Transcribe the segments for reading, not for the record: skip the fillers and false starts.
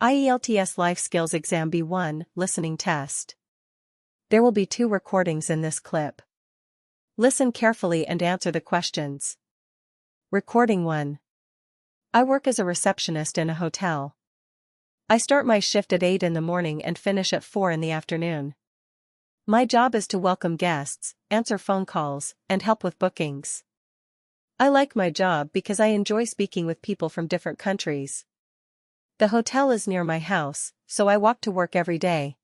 IELTS Life Skills Exam B1 Listening Test. There will be 2 recordings in this clip. Listen carefully and answer the questions. Recording 1. I work as a receptionist in a hotel. I start my shift at 8 in the morning and finish at 4 in the afternoon. My job is to welcome guests, answer phone calls, and help with bookings. I like my job because I enjoy speaking with people from different countries. The hotel is near my house, so I walk to work every day.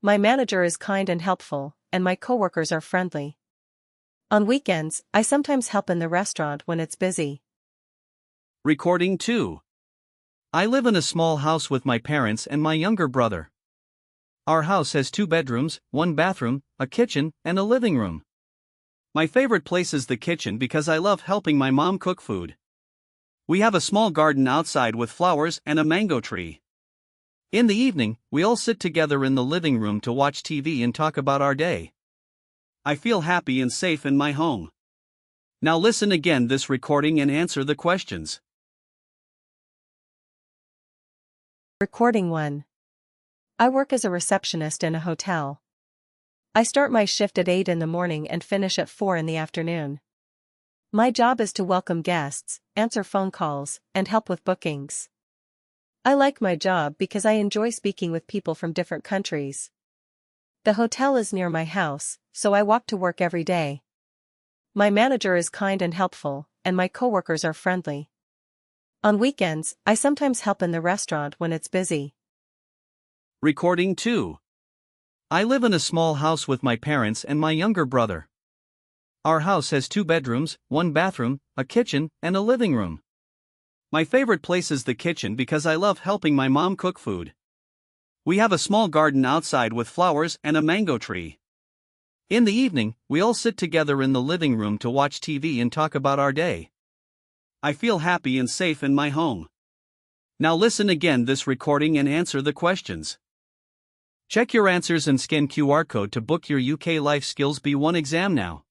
My manager is kind and helpful, and my coworkers are friendly. On weekends, I sometimes help in the restaurant when it's busy. Recording 2. I live in a small house with my parents and my younger brother. Our house has 2 bedrooms, 1 bathroom, a kitchen, and a living room. My favorite place is the kitchen because I love helping my mom cook food. We have a small garden outside with flowers and a mango tree. In the evening, we all sit together in the living room to watch TV and talk about our day. I feel happy and safe in my home. Now listen again this recording and answer the questions. Recording 1. I work as a receptionist in a hotel. I start my shift at 8 in the morning and finish at 4 in the afternoon. My job is to welcome guests, answer phone calls, and help with bookings. I like my job because I enjoy speaking with people from different countries. The hotel is near my house, so I walk to work every day. My manager is kind and helpful, and my coworkers are friendly. On weekends, I sometimes help in the restaurant when it's busy. Recording 2. I live in a small house with my parents and my younger brother. Our house has 2 bedrooms, 1 bathroom, a kitchen, and a living room. My favorite place is the kitchen because I love helping my mom cook food. We have a small garden outside with flowers and a mango tree. In the evening, we all sit together in the living room to watch TV and talk about our day. I feel happy and safe in my home. Now listen again this recording and answer the questions. Check your answers and scan QR code to book your UK Life Skills B1 exam now.